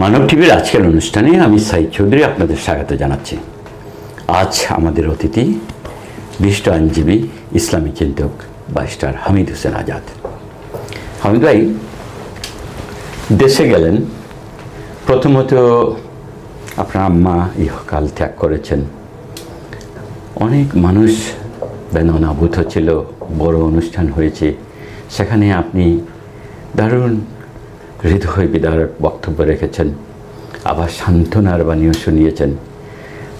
মানব টিভির আজকের অনুষ্ঠানে আমি সাইদ চৌধুরী আপনাদের স্বাগত জানাচ্ছি। আজ আমাদের অতিথি বিশিষ্ট আইনজীবী ইসলামী চিন্তক ব্যারিস্টার হামিদ হোসেন আজাদ। হামিদ ভাই, দেশে গেলেন, প্রথমত আপনার আম্মা ইহকাল ত্যাগ করেছেন, অনেক মানুষ বেদনাভূত ছিল, বড় অনুষ্ঠান হয়েছে, সেখানে আপনি দারুণ হৃদয় বিদারক বক্তব্য রেখেছেন, আবার সান্ত্বনার বাণীও শুনিয়েছেন,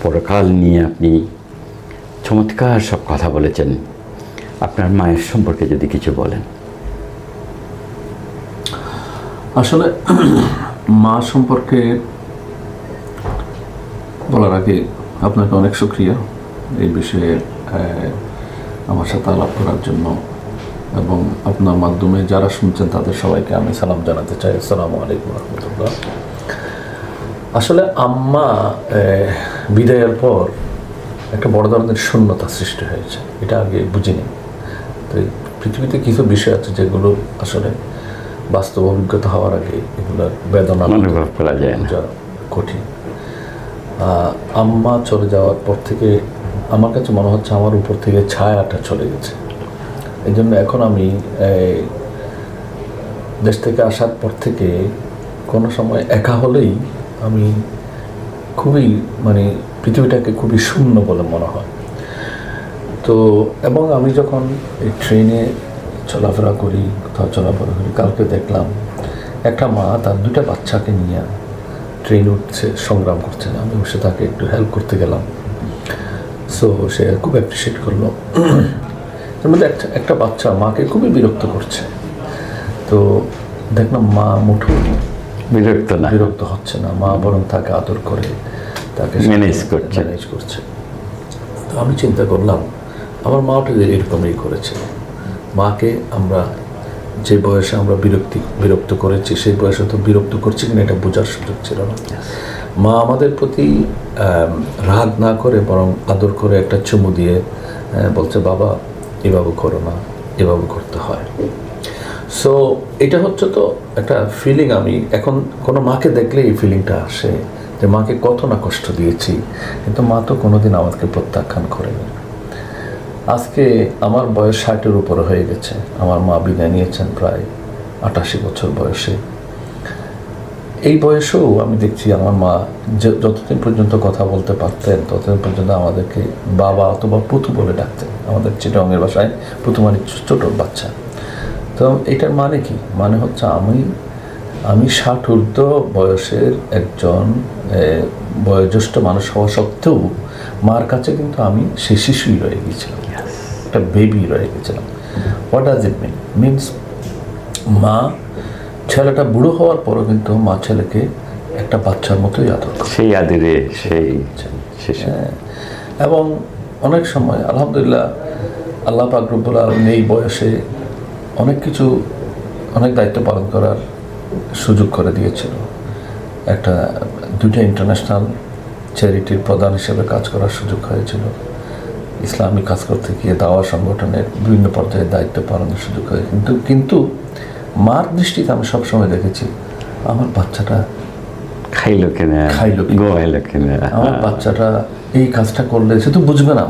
পরকাল নিয়ে আপনি চমৎকার সব কথা বলেছেন। আপনার মায়ের সম্পর্কে যদি কিছু বলেন। আসলে মা সম্পর্কে বলার আগে আপনাকে অনেক শুকরিয়া এই বিষয়ে আমার সাথে আলাপ করার জন্য, এবং আপনার মাধ্যমে যারা শুনছেন তাদের সবাইকে আমি সালাম জানাতে চাই। আসসালামু আলাইকুম রহমতুল্লাহ। আসলে আম্মা বিদায়ের পর একটা বড় ধরনের শূন্যতা সৃষ্টি হয়েছে, এটা আগে বুঝিনি। তো পৃথিবীতে কিছু বিষয় আছে যেগুলো আসলে বাস্তব অভিজ্ঞতা হওয়ার আগে এগুলোর বেদনা অনুভব করা যায় না, কঠিন। আম্মা চলে যাওয়ার পর থেকে আমার কাছে মনে হচ্ছে আমার উপর থেকে ছায়াটা চলে গেছে। এই জন্য এখন আমি দেশ থেকে আসার পর থেকে কোনো সময় একা হলেই আমি খুবই পৃথিবীটাকে খুবই শূন্য বলে মনে হয়। তো এবং আমি যখন এই ট্রেনে চলাফেরা করি, কোথাও চলাফেরা করি, কালকে দেখলাম একটা মা তার দুটা বাচ্চাকে নিয়ে ট্রেন উঠছে, সংগ্রাম করছে। আমি অবশ্যই তাকে একটু হেল্প করতে গেলাম। সো সে খুব অ্যাপ্রিসিয়েট করলো। এর মধ্যে একটা বাচ্চা মাকে খুবই বিরক্ত করছে। তো দেখলাম মা মুঠো বিরক্ত হচ্ছে না, মা বরং তাকে আদর করে তাকে ম্যানেজ করছে। তো আমি চিন্তা করলাম আমার মাও এরকমই করেছে। মাকে আমরা যে বয়সে আমরা বিরক্ত করেছি সেই বয়সে তো বিরক্ত করছি কিনা এটা বোঝার সুযোগ ছিল না। মা আমাদের প্রতি রাগ না করে বরং আদর করে একটা চুমু দিয়ে বলছে, বাবা এভাবে করো না, এভাবে করতে হয়। সো এটা হচ্ছে তো একটা ফিলিং। আমি এখন কোনো মাকে দেখলে এই ফিলিংটা আসে যে মাকে কত না কষ্ট দিয়েছি, কিন্তু মা তো কোনোদিন আমাদেরকে প্রত্যাখ্যান করেনি। আজকে আমার বয়স 60-এর উপরে হয়ে গেছে। আমার মা বিদায় নিয়েছেন প্রায় 88 বছর বয়সে। এই বয়সেও আমি দেখছি আমার মা যতদিন পর্যন্ত কথা বলতে পারতেন ততদিন পর্যন্ত আমাদেরকে বাবা অথবা পুতু বলে ডাকতেন। আমাদের চিটাগাংয়ের ভাষায় পুতু মানে ছোট বাচ্চা। তো এটার মানে কি? মানে হচ্ছে আমি 60 ঊর্ধ্ব বয়সের একজন বয়োজ্যেষ্ঠ মানুষ হওয়া সত্ত্বেও মার কাছে কিন্তু আমি সেই শিশুই রয়ে গিয়েছিলাম, একটা বেবি রয়ে গেছিলাম। হোয়াট ডাজ ইট মিনস মা ছেলেটা বুড়ো হওয়ার পরও কিন্তু মা ছেলেকে একটা বাচ্চার মতোই আদর করে, সেই আদরে সেই। এবং অনেক সময় আলহামদুলিল্লাহ আল্লাহ পাক রব্বুল আলামিন এই বয়সে অনেক দায়িত্ব পালন করার সুযোগ করে দিয়েছিল। দুইটা ইন্টারন্যাশনাল চ্যারিটির প্রধান হিসেবে কাজ করার সুযোগ হয়েছিল। ইসলামী কাজ করতে গিয়ে দাওয়া সংগঠনের বিভিন্ন পর্যায়ে দায়িত্ব পালনের সুযোগ হয়। কিন্তু মার দৃষ্টিতে আমি সবসময় দেখেছি আমার বাচ্চাটা খাইলো কিনা, আমার বাচ্চাটা এই কাজটা করলে সে তো বুঝবে না,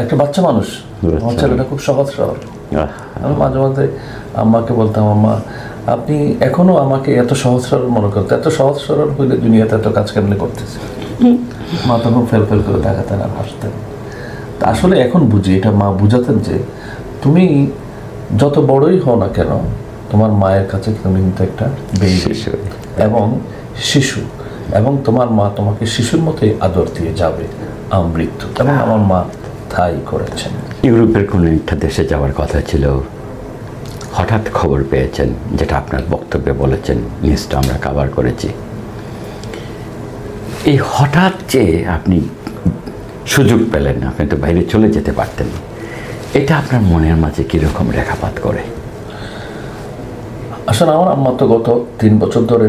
একটা বাচ্চা মানুষ, আমার ছেলেটা খুব সহজ সরল। আমি মাঝে মাঝে আম্মাকে বলতাম, আম্মা আপনি এখনো আমাকে এত সহজ সরল মনে করতে, এত সহজ সরল হইলে দুনিয়াতে এত কাজ কেমনি করতেছে। মা তখন ফেল করে দেখাতেন আর হাসতেন। তা আসলে এখন বুঝি, এটা মা বুঝাতেন যে তুমি যত বড়ই হও না কেন তোমার মায়ের কাছে তুমি কিন্তু একটা বেবি এবং শিশু, এবং তোমার মা তোমাকে শিশুর মতোই আদর দিয়ে যাবে আমৃত্যু। এবং আমার মা তাই করেছেন। ইউরোপের কোনো একটা দেশে যাওয়ার কথা ছিল, হঠাৎ খবর পেয়েছেন, যেটা আপনার বক্তব্যে বলেছেন, নিউজটা আমরা কভার করেছি। এই হঠাৎ যে আপনি সুযোগ পেলেন, আপনি তো বাইরে চলে যেতে পারতেন, এটা আপনার মনের মাঝে কীরকম রেখাপাত করে? আসলে আমার আম্মা তো গত 3 বছর ধরে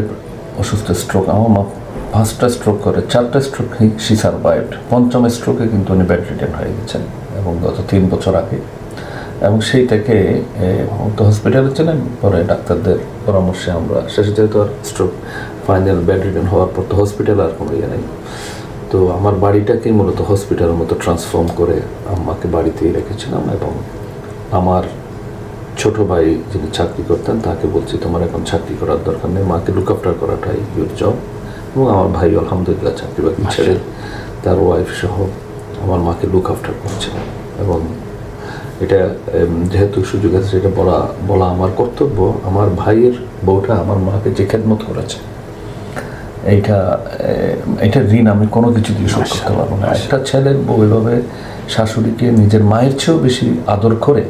অসুস্থ, স্ট্রোক। আমার মা 5টা স্ট্রোক করে, 4টা স্ট্রোক শি সারভাইভড। 5ম স্ট্রোকে কিন্তু উনি বেডরিডেন হয়ে গেছেন, এবং গত 3 বছর আগে। এবং সেই থেকে তো হসপিটালে ছিলেন, পরে ডাক্তারদের পরামর্শে আমরা শেষে যেহেতু আর স্ট্রোক ফাইনাল বেড রিডেন হওয়ার পর তো হসপিটাল আর কোনো ইয়ে নেই, তো আমার বাড়িটাকে মূলত হসপিটালের মতো ট্রান্সফর্ম করে আম্মাকে বাড়িতেই রেখেছিলাম। এবং আমার ছোট ভাই যিনি চাকরি করতেন তাকে বলছি তোমার এখন চাকরি করার দরকার নেই, মাকে লুক আফটার করাটাই ইউর জব। এবং আমার ভাই আলহামদুলিল্লাহ চাকরি বাকরি ছেড়ে তার ওয়াইফ সহ আমার মাকে লুক আফটার করছিলেন। এবং এটা যেহেতু সুযোগ আছে সেটা বলা আমার কর্তব্য, আমার ভাইয়ের বউটা আমার মাকে যে খেদমত করেছে এইটা ঋণ আমি কোনো কিছু দিয়ে শোধ করতে পারবো না। একটা ছেলের বউ এভাবে শাশুড়িকে নিজের মায়ের চেয়েও বেশি আদর করে,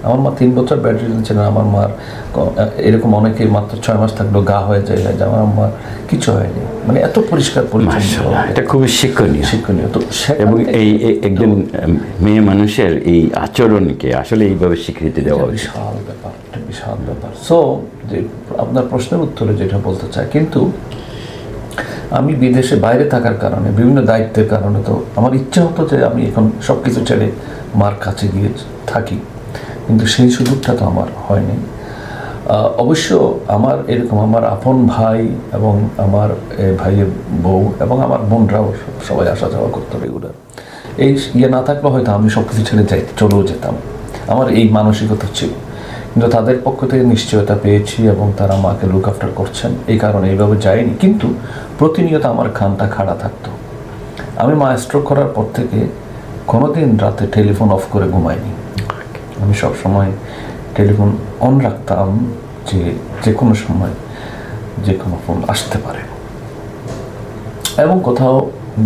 আমার মা 3 বছর বেড রিডেন ছিলেন, আমার মার এরকম অনেকে মাত্র 6 মাস থাকলেও গা হয়ে যায়, আমার মার কিছু হয়নি, মানে এত পরিষ্কার পরিচ্ছন্ন, এটা খুবই শিক্ষণীয়। তো এবং এই একজন মেয়ে মানুষের এই আচরণকে আসলে এইভাবে স্বীকৃতি দেওয়া বিশাল ব্যাপার, একটা বিশাল ব্যাপার। সো যে আপনার প্রশ্নের উত্তরে যেটা বলতে চাই, কিন্তু আমি বিদেশে বাইরে থাকার কারণে বিভিন্ন দায়িত্বের কারণে তো আমার ইচ্ছে হতো যে আমি এখন সব কিছু ছেড়ে মার কাছে গিয়ে থাকি, কিন্তু সেই সুযোগটা তো আমার হয়নি। অবশ্য আমার এরকম আমার আপন ভাই এবং আমার ভাইয়ের বউ এবং আমার বোনরাও সবাই আসা যাওয়া করতো রেগুলার। এই ইয়ে না থাকলে হয়তো আমি সব কিছু ছেড়ে চলেও যেতাম, আমার এই মানসিকতা ছিল। কিন্তু তাদের পক্ষ থেকে নিশ্চয়তা পেয়েছি এবং তারা মাকে লুক আফটার করছেন, এই কারণে এইভাবে যায়নি। কিন্তু প্রতিনিয়ত আমার কানটা খাড়া থাকতো। আমি মা স্ট্রোক করার পর থেকে কোনোদিন রাতে টেলিফোন অফ করে ঘুমাইনি। আমি সবসময় টেলিফোন অন রাখতাম, যে কোনো সময় যে কোনো ফোন আসতে পারে। এবং কোথাও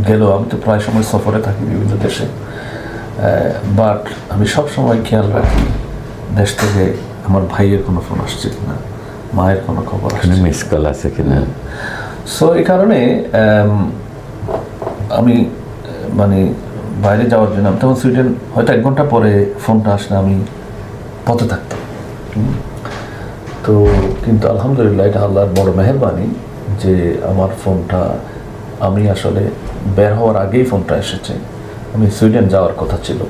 গেলেও আমি তো প্রায় সময় সফরে থাকি বিভিন্ন দেশে, বাট আমি সবসময় খেয়াল রাখি দেশ থেকে আমার ভাইয়ের কোনো ফোন আসছে কিনা, মায়ের কোনো খবর আসছে, মিস কল আছে কিনা। সো এই কারণে আমি মানে বাইরে যাওয়ার জন্য তখন সুইডেন হয়তো 1 ঘন্টা পরে ফোনটা আসলে আমি পথে থাকতাম। তো কিন্তু আলহামদুলিল্লাহ এটা আল্লাহর বড় মেহেরবানি যে আমার ফোনটা, আমি আসলে বের হওয়ার আগেই ফোনটা এসেছে। আমি সুইডেন যাওয়ার কথা ছিল,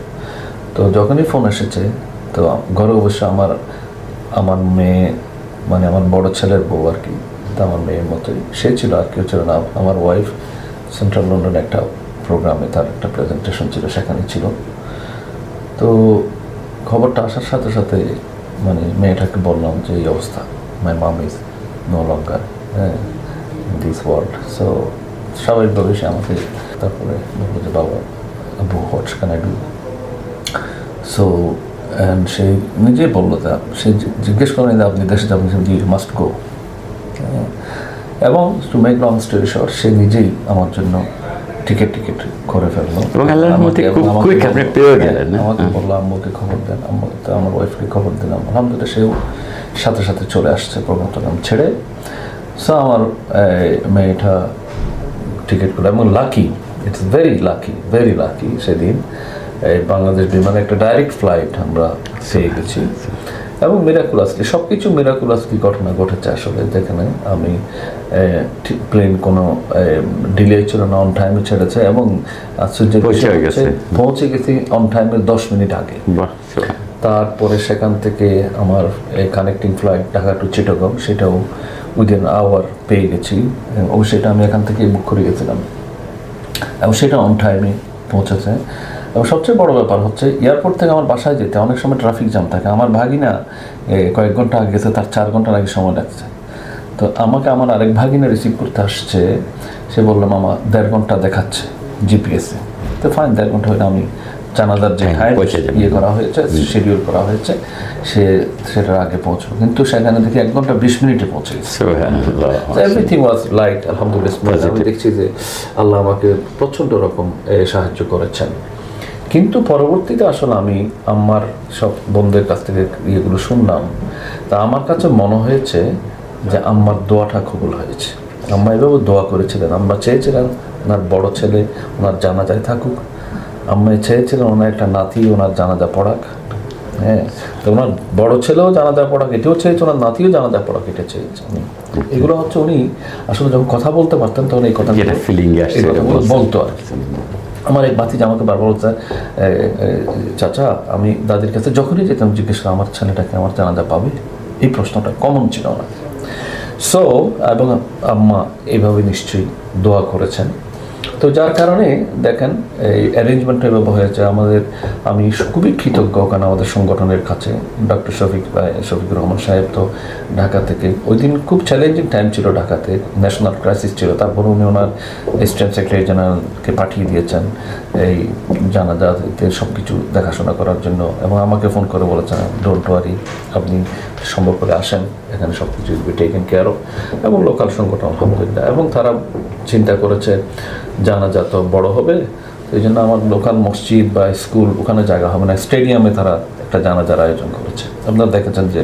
তো যখনই ফোন এসেছে তো ঘরে অবশ্য আমার মেয়ে, মানে আমার বড় ছেলের বউ আর কি, তা আমার মেয়ের মতোই সে ছিল, আর কেউ ছিল না। আমার ওয়াইফ সেন্ট্রাল লন্ডনে একটা প্রোগ্রামে, তার একটা প্রেজেন্টেশন ছিল, সেখানে ছিল। তো খবরটা আসার সাথে সাথে মানে মেয়েটাকে বললাম যে এই অবস্থা, my mum is no longer in this world. So স্বাভাবিকভাবে সে আমাকে তারপরে বললো যে বাবা আব্বু what can I do. So and সে নিজেই বললো, সে জিজ্ঞেস করেন যে আপনি দেশে যাবেন, ইউ মাস্ট গো। এবং to make long story short, সে নিজেই আমার জন্য টিকিট করে ফেললো। আমাকে বললো আম্মুকে খবর দেন, আমার ওয়াইফকে খবর দিলাম। আলহামদুলিল্লাহ সেও সাথে সাথে চলে আসছে প্রোগ্রাম ছেড়ে। সো আমার মেয়েটা টিকিট করে, এবং লাকি, ইটস ভেরি লাকি সেদিন বাংলাদেশ বিমানে একটা ডাইরেক্ট ফ্লাইট আমরা পেয়ে গেছি। এবং মিরাকুলাসলি সব কিছু মিরাকুলাসলি ঘটনা ঘটেছে আসলে, যেখানে আমি প্লেন কোনো ডিলে ছিল না, অন টাইমে ছেড়েছে। এবং পৌঁছে গেছি অন টাইমের 10 মিনিট আগে। তারপরে সেখান থেকে আমার connecting flight Dhaka to Chittagong, সেটাও উইদিন আওয়ার পেয়ে গেছি। অবশ্যই এটা আমি এখান থেকে বুক করে গেছিলাম এবং সেটা অন টাইমে পৌঁছেছে। এবং সবচেয়ে বড় ব্যাপার হচ্ছে এয়ারপোর্ট থেকে আমার বাসায় যেতে অনেক সময় ট্রাফিক জ্যাম থাকে। আমার ভাগিনা কয়েক ঘন্টা আগে গেছে, তার 4 ঘন্টার আগে সময় লাগছে। তো আমাকে আমার আরেক ভাগিনা রিসিভ করতে আসছে, সে বললো মামা 1.5 ঘন্টা দেখাচ্ছে জিপিএসে। তো ফাইন, 1.5 ঘন্টা হলে আমি জানাজার যে করা হয়েছে, শিডিউল করা হয়েছে, সেটার আগে পৌঁছবো। কিন্তু সেখানে দেখি 1 ঘন্টা 20 মিনিটে পৌঁছে গেছে। এভরিথিং ওয়াজ লাইট, আলহামদুলিল্লাহ। আমি দেখছি যে আল্লাহ আমাকে প্রচণ্ড রকম সাহায্য করেছেন। কিন্তু পরবর্তীতে আসলে আমি আমার সব বন্ধুদের কাছ থেকে ইয়েগুলো শুনলাম, তা আমার কাছে মনে হয়েছে যে আম্মার দোয়াটা কবুল হয়েছে। আম্মা এভাবে দোয়া করেছিলেন, আমরা চেয়েছিলাম ওনার বড় ছেলে ওনার জানাজায় থাকুক, আম্মা চেয়েছিলেন ওনার একটা নাতি ওনার জানাজা পড়াক। হ্যাঁ, তো ওনার বড় ছেলেও জানাজা পড়াক এটাও চেয়েছে, ওনার নাতিও জানাজা পড়াক এটা চেয়েছে। এগুলো হচ্ছে উনি আসলে যখন কথা বলতে পারতেন তখন এই কথা বলতো আর কি। আমার এক ভাতিজা আমাকে বারবার বলছে, চাচা আমি দাদির কাছে যখনই যেতাম জিজ্ঞেস করে আমার ছেলেটাকে আমার জানাজা পাবে, এই প্রশ্নটা কমন ছিল না। সো এবং আম্মা এইভাবে নিশ্চয়ই দোয়া করেছেন। তো যার কারণে দেখেন এই অ্যারেঞ্জমেন্টটা এভাবে হয়েছে। আমি খুবই কৃতজ্ঞ, কারণ আমাদের সংগঠনের কাছে ডক্টর শফিকুর রহমান সাহেব তো ঢাকা থেকে, ওই দিন খুব চ্যালেঞ্জিং টাইম ছিল ঢাকাতে, ন্যাশনাল ক্রাইসিস ছিল, তারপর উনি ওনার অ্যাসিস্ট্যান্ট সেক্রেটারি জেনারেলকে পাঠিয়ে দিয়েছেন এই জানাজাতে সব কিছু দেখাশোনা করার জন্য, এবং আমাকে ফোন করে বলেছেন ডোন্ট ওয়ারি, আপনি সম্ভব করে আসেন, এখানে সব কিছু will be taken care of, এবং লোকাল সংগঠন আলহামদুলিল্লাহ, এবং তারা চিন্তা করেছে জানাজা তো বড় হবে, এই জন্য আমার লোকাল মসজিদ বা স্কুল ওখানে জায়গা হবে না, স্টেডিয়ামে তারা একটা জানাজার আয়োজন করেছে, আপনারা দেখেছেন যে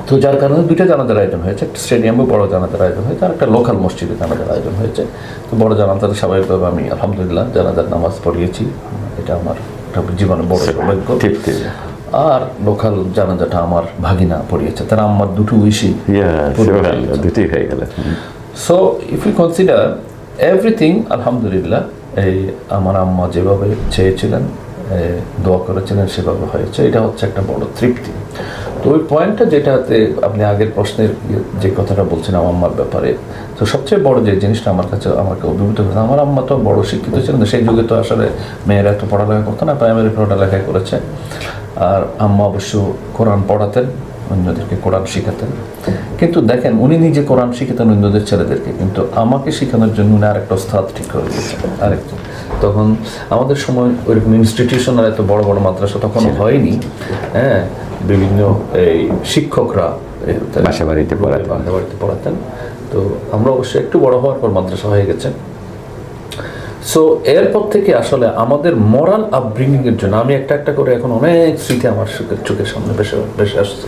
তো যার কারণে দুইটা জানাজার আয়োজন হয়েছে, একটা স্টেডিয়ামে বড় জানাজার আয়োজন হয়েছে, আর একটা লোকাল মসজিদে জানাজার আয়োজন হয়েছে। তো বড় জানাজাতে স্বাভাবিকভাবে আমি আলহামদুলিল্লাহ জানাজার নামাজ পড়িয়েছি, এটা আমার জীবনে বড় সৌভাগ্য। আর লোকাল জানাজাটা আমার ভাগিনা পড়িয়েছে, তারা আমার দুটো উইশই দুটোই হয়ে গেল। So if you consider everything, আলহামদুলিল্লাহ এই আমার আম্মা যেভাবে চেয়েছিলেন, দোয়া করেছিলেন, সেভাবে হয়েছে, এটা হচ্ছে একটা বড় তৃপ্তি। তো ওই পয়েন্টটা যেটাতে আপনি আগের প্রশ্নের যে কথাটা বলছেন আমার আম্মার ব্যাপারে, তো সবচেয়ে বড় যে জিনিসটা আমার কাছে আমাকে অভিভূত করেছে, আমার আম্মা তো বড় শিক্ষিত ছিলেন, সেই যুগে তো আসলে মেয়েরা একটু পড়ালেখা করতো না, প্রাইমারি পড়ালেখা করেছে, আর আম্মা অবশ্য কোরআন পড়াতেন, অন্যদেরকে কোরআন শিখাতেন। কিন্তু দেখেন উনি নিজে কোরআন শিখাতেন অন্যদের ছেলেদেরকে, কিন্তু আমাকে শেখানোর জন্য উনি আরেকটা ওস্তাদ ঠিক করে দিয়েছেন, আরেকজন। তখন আমাদের সময় ওইরকম ইনস্টিটিউশনাল এত বড় বড় মাদ্রাসা তখনও হয়নি, হ্যাঁ, বিভিন্ন এই শিক্ষকরা বাসা বাড়িতে পড়াতেন। তো আমরা অবশ্যই একটু বড় হওয়ার পর মাদ্রাসা হয়ে গেছে। সো এরপর থেকে আসলে আমাদের মোরাল আপব্রিঙ্গিংয়ের জন্য আমি একটা করে এখন অনেক স্মৃতি আমার চোখের সামনে বেশি আসছে,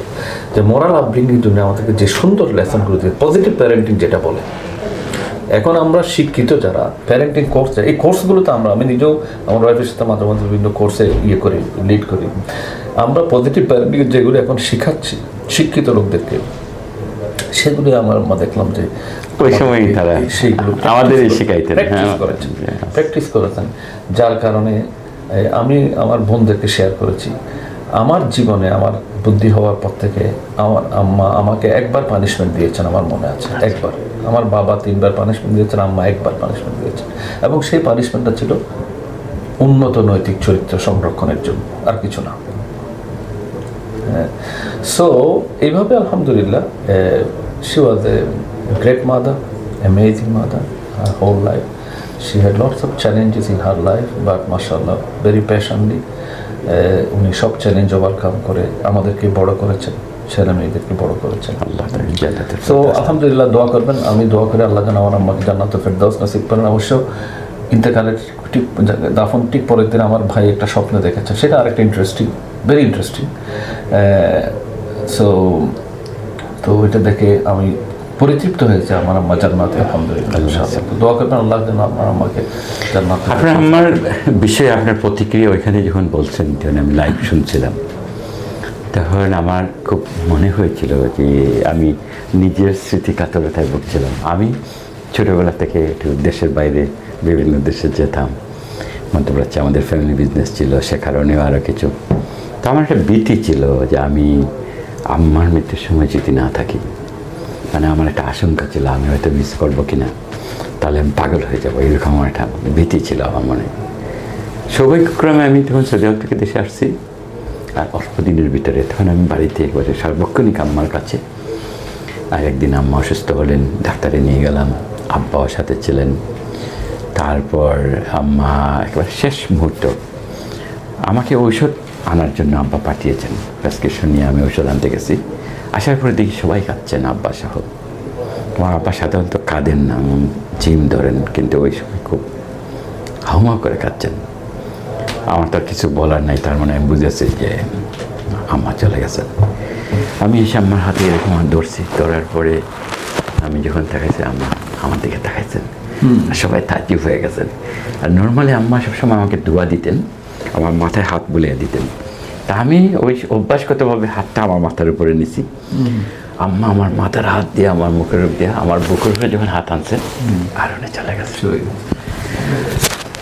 যে মোরাল আপব্রিঙ্গিংয়ের জন্য আমাদেরকে যে সুন্দর লেসনগুলো দিয়ে, পজিটিভ প্যারেন্টিং যেটা বলে, এখন আমরা শিক্ষিত যারা প্যারেন্টিং কোর্স, এই কোর্সগুলোতে আমি নিজেও আমার ওয়াইফের সাথে মাঝে মাঝে বিভিন্ন কোর্সে লিড করি, আমরা পজিটিভ প্যারেন্টিং যেগুলো এখন শিখাচ্ছি শিক্ষিত লোকদেরকে, সেগুলো আমার দেখলাম যে ওই সময় তারা সেইগুলো আমাদেরই শিখাইতেন, প্র্যাকটিস করেছেন। যার কারণে আমি আমার বোনদেরকে শেয়ার করেছি, আমার জীবনে আমার বুদ্ধি হওয়ার পর থেকে আমার আম্মা আমাকে একবার পানিশমেন্ট দিয়েছেন, আমার মনে আছে একবার। আমার বাবা 3 বার পানিশমেন্ট দিয়েছেন, আম্মা একবার পানিশমেন্ট দিয়েছেন, এবং সেই পানিশমেন্টটা ছিল উন্নত নৈতিক চরিত্র সংরক্ষণের জন্য, আর কিছু না। সো এইভাবে আলহামদুলিল্লাহ she was a great mother, amazing mother, her whole life. She had lots of challenges in her life, but mashallah, very patiently উনি সব চ্যালেঞ্জ ওভারকাম করে আমাদেরকে বড় করেছেন, ছেলে মেয়েদেরকে বড় করেছেন। সো আলহামদুলিল্লাহ দোয়া করবেন, আমি দোয়া করে আল্লাহ যেন আমার আম্মাকে জান্নাতুল ফেরদাউস নসিব করেন। অবশ্য ইন্তেকালের ঠিক দাফন ঠিক পরের দিন আমার ভাই একটা স্বপ্ন দেখেছেন, সেটা আরেকটা ইন্টারেস্টিং, ভেরি ইন্টারেস্টিং। সো তো এটা দেখে আমি পরিতৃপ্ত হয়েছে, আমার আম্মা জান্নাতে আলহামদুলিল্লাহ। দোয়া করবেন আল্লাহ যেন আমার আম্মাকে জান্নাতে। আপনার আম্মার বিষয়ে আপনার প্রতিক্রিয়া ওইখানে যখন বলছেন, যখন আমি লাইভ শুনছিলাম, তখন আমার খুব মনে হয়েছিল যে আমি নিজের স্মৃতিকাতরতায় ভুগছিলাম। আমি ছোটোবেলা থেকে একটু দেশের বাইরে বিভিন্ন দেশে যেতাম, মধ্যপ্রাচ্যে আমাদের ফ্যামিলি বিজনেস ছিল, সে কারণেও আরও কিছু। তো আমার একটা ভীতি ছিল যে আমি আম্মার মৃত্যুর সময় যদি না থাকি, মানে আমার একটা আশঙ্কা ছিল আমি হয়তো মিস করবো কিনা, তাহলে আমি পাগল হয়ে যাবো, এরকম আমার একটা ভীতি ছিল আমার মনে। সৌভাগ্যক্রমে আমি তখন সৌদি আরব থেকে দেশে আসছি, আর অল্প দিনের ভিতরে তখন আমি বাড়িতে একবারে সার্বক্ষণিক আম্মার কাছে। আর একদিন আম্মা অসুস্থ হলেন, ডাক্তারে নিয়ে গেলাম, আব্বাও সাথে ছিলেন। তারপর আম্মা একবার শেষ মুহূর্ত আমাকে ঔষধ আনার জন্য আব্বা পাঠিয়েছেন, প্রেসক্রিপশন নিয়ে আমি ঔষধ আনতে গেছি। আসার পরে দেখি সবাই কাঁদছেন, আব্বা সহ। আমার আব্বা সাধারণত কাঁদেন না, জিম ধরেন, কিন্তু ওই সময় খুব হাউমা করে কাঁদছেন। আমার তো আর কিছু বলার নাই, তার মানে আমি বুঝেছি যে আম্মা চলে গেছেন। আমি এসে আম্মার হাতে এরকম ধরছি, ধরার পরে আমি যখন তাকাইছি আম্মা আমার দিকে তাকাইছেন, সবাই তাজ্জুব হয়ে গেছেন। আর নর্মালি আম্মা সবসময় আমাকে দোয়া দিতেন, আমার মাথায় হাত বুলিয়ে দিতেন। তা আমি ওই অভ্যাসগতভাবে হাতটা আমার মাথার উপরে নিছি। আম্মা আমার মাথার হাত দিয়ে আমার মুখের উপর দিয়ে আমার বুকের উপরে যখন হাত আনছেন, আর উনি চলে গেছে।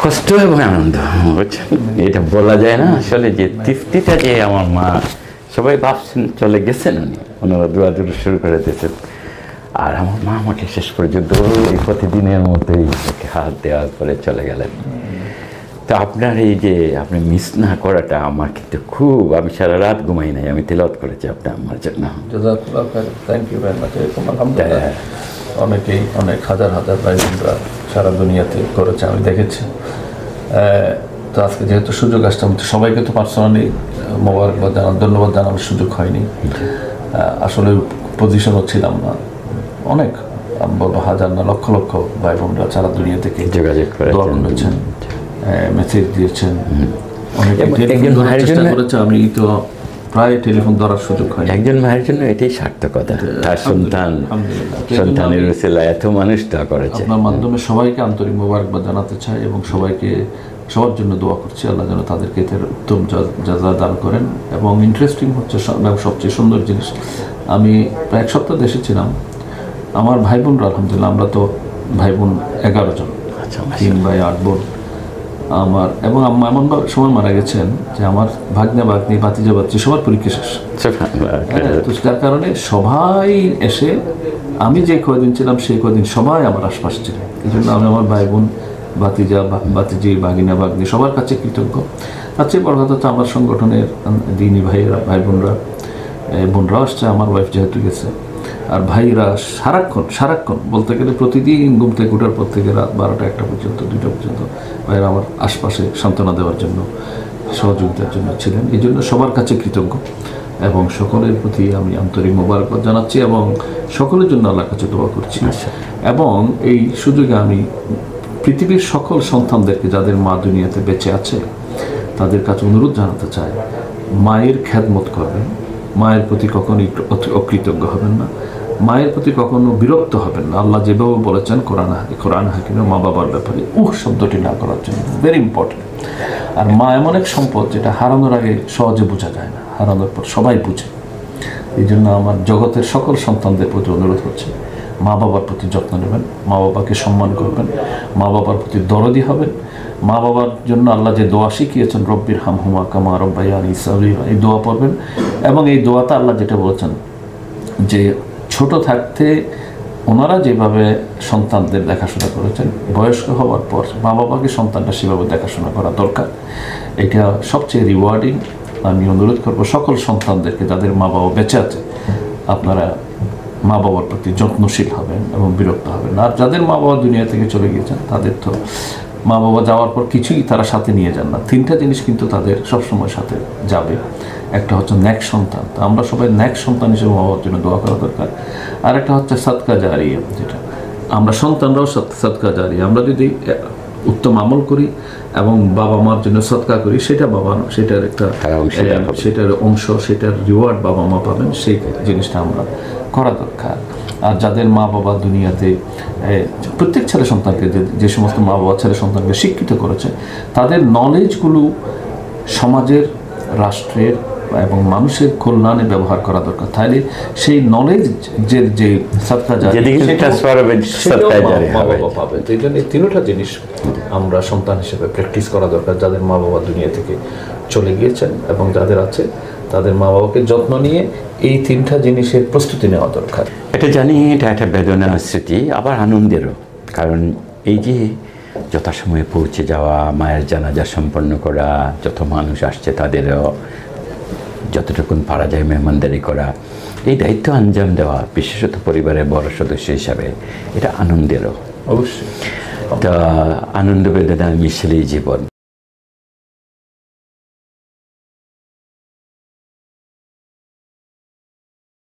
কষ্ট এবং আনন্দ, বুঝছেন, এটা বলা যায় না আসলে। যে তৃপ্তিটা যে আমার মা, সবাই ভাবছেন চলে গেছেন উনি, ওনারা দোয়া শুরু করে দিয়েছেন, আর আমার মা আমাকে শেষ পর্যন্ত এই প্রতিদিনের মতোই হাত দেওয়ার পরে চলে গেলেন। তো আপনার এই যে আপনি মিস না করাটা আমার কিন্তু খুব, আমি সারা রাত ঘুমাই নাই, আমি তেলাওয়াত করেছি আপনার আমার জন্য। Thank you very much. এরকম আলহামদুলিল্লাহ অনেকেই, অনেক হাজার হাজার ভাই বোনরা সারা দুনিয়াতে করেছে, আমি দেখেছি। তো আজকে যেহেতু সুযোগ আসছে, আমি তো সবাইকে তো পার্সোনালি মোবারকবাদ ধন্যবাদ জানানোর সুযোগ হয়নি, আসলে পজিশনও ছিলাম না। অনেক, আমি বলবো হাজার না লক্ষ লক্ষ ভাই বোনরা সারা দুনিয়া থেকে যোগাযোগ করেছেন, মেসেজ দিয়েছেন, অনেকে চেষ্টা করেছে, আমি তো প্রায় টেলিফোন ধরার সুযোগ হয়। একজন মায়ের জন্য এটাই সার্থকতা, তার সন্তানের উসিলায় এত মানুষ দোয়া করেছে। আপনার মাধ্যমে সবাইকে আন্তরিক মোবারকবাদ জানাতে চাই এবং সবাইকে, সবার জন্য দোয়া করছি আল্লাহ যেন তাদেরকে এর উত্তম যাজা দান করেন। এবং ইন্টারেস্টিং হচ্ছে সবচেয়ে সুন্দর জিনিস, আমি প্রায় 1 সপ্তাহ দেশে ছিলাম, আমার ভাই বোনরা আলহামদুলিল্লাহ, আমরা তো ভাই বোন 11 জন, 3 ভাই 8 বোন আমার, এবং আম্মা এমন সময় মারা গেছেন যে আমার ভাগ্নে ভাগ্নি ভাতিজা ভাতিজি সবার পরীক্ষা শেষ। তো যার কারণে সবাই এসে, আমি যে কয়দিন ছিলাম সেই কয়দিন সবাই আমার আশপাশ ছিল। এই জন্য আমি আমার ভাই বোন ভাতিজা ভাতিজি ভাগিনা ভাগ্নি সবার কাছে কৃতজ্ঞ। তার চেয়ে বড় কথা হচ্ছে আমার সংগঠনের দিনী ভাইয়েরা, ভাই বোনরা, বোনরাও আসছে, আমার ওয়াইফ যেহেতু গেছে, আর ভাইরা সারাক্ষণ বলতে গেলে প্রতিদিন ঘুম থেকে ওঠার পর থেকে রাত 12টা 1টা পর্যন্ত 2টা পর্যন্ত ভাইরা আমার আশপাশে সান্ত্বনা দেওয়ার জন্য, সহযোগিতার জন্য ছিলেন। এই জন্য সবার কাছে কৃতজ্ঞ এবং সকলের প্রতি আমি আন্তরিক মোবারকবাদ জানাচ্ছি এবং সকলের জন্য আল্লাহর কাছে দোয়া করছি। এবং এই সুযোগে আমি পৃথিবীর সকল সন্তানদেরকে, যাদের মা দুনিয়াতে বেঁচে আছে, তাদের কাছে অনুরোধ জানাতে চাই, মায়ের খেদমত করবেন, মায়ের প্রতি কখনোই অকৃতজ্ঞ হবেন না, মায়ের প্রতি কখনো বিরক্ত হবেন না। আল্লাহ যেভাবে বলেছেন কোরআন হাকিমে মা বাবার ব্যাপারে শব্দটি না করার জন্য, ভেরি ইম্পর্টেন্ট। আর মা এমন এক সম্পদ যেটা হারানোর আগে সহজে বোঝা যায় না, হারানোর পর সবাই বুঝে। এই জন্য আমার জগতের সকল সন্তানদের প্রতি অনুরোধ হচ্ছে, মা বাবার প্রতি যত্ন নেবেন, মা বাবাকে সম্মান করবেন, মা বাবার প্রতি দরদি হবেন। মা বাবার জন্য আল্লাহ যে দোয়া শিখিয়েছেন, রব্বির হামহুমা কামা রব্বায়ানি সগীরা, এই দোয়া পড়বেন। এবং এই দোয়াতে আল্লাহ যেটা বলেছেন যে ছোট থাকতে ওনারা যেভাবে সন্তানদের দেখাশোনা করেছেন, বয়স্ক হওয়ার পর মা বাবাকে সন্তানটা সেভাবে দেখাশোনা করা দরকার। এটা সবচেয়ে রিওয়ার্ডিং। আমি অনুরোধ করবো সকল সন্তানদেরকে, যাদের মা বাবা বেঁচে আছে, আপনারা মা বাবার প্রতি যত্নশীল হবেন এবং বিরক্ত হবেন। আর যাদের মা বাবা দুনিয়া থেকে চলে গিয়েছেন, তাদের তো মা বাবা যাওয়ার পর কিছুই তারা সাথে নিয়ে যান না। 3টা জিনিস কিন্তু তাদের সবসময় সাথে যাবে। একটা হচ্ছে ন্যাক সন্তান, তো আমরা সবাই ন্যাক সন্তান হিসেবে মা বাবার জন্য দোয়া করা দরকার। আর একটা হচ্ছে সাদকা জারিয়া, যেটা আমরা সন্তানরাও সাদকা জারিয়া, আমরা যদি উত্তম আমল করি এবং বাবা মার জন্য সদকা করি, সেটা বাবা, সেটার একটা সেটার অংশ, সেটার রিওয়ার্ড বাবা মা পাবেন, সেই জিনিসটা আমরা করা দরকার। আর যাদের মা বাবা দুনিয়াতে, প্রত্যেক ছেলে সন্তানকে, যে সমস্ত মা বাবা ছেলে সন্তানকে শিক্ষিত করেছে, তাদের নলেজগুলো সমাজের, রাষ্ট্রের এবং মানুষের কল্যাণে ব্যবহার করা দরকার। তাহলে সেই নলেজ যে সাদকা পাবে। এই জন্য 3টা জিনিস আমরা সন্তান হিসেবে প্র্যাকটিস করা দরকার, যাদের মা বাবা দুনিয়া থেকে চলে গিয়েছেন এবং যাদের আছে, তাদের মা বাবাকে যত্ন নিয়ে এই 3টা জিনিসের প্রস্তুতি নেওয়া দরকার। এটা জানি, এটা একটা বেদনার স্মৃতি, আবার আনন্দেরও। কারণ এই যে যথাসময়ে পৌঁছে যাওয়া, মায়ের জানাজা সম্পন্ন করা, যত মানুষ আসছে তাদেরও যতটুকুন পারা যায় মেহমানদারি করা, এই দায়িত্ব আঞ্জাম দেওয়া, বিশেষত পরিবারের বড় সদস্য হিসাবে, এটা আনন্দেরও। অবশ্যই। তা আনন্দ বেদনা মিশেলেই জীবন।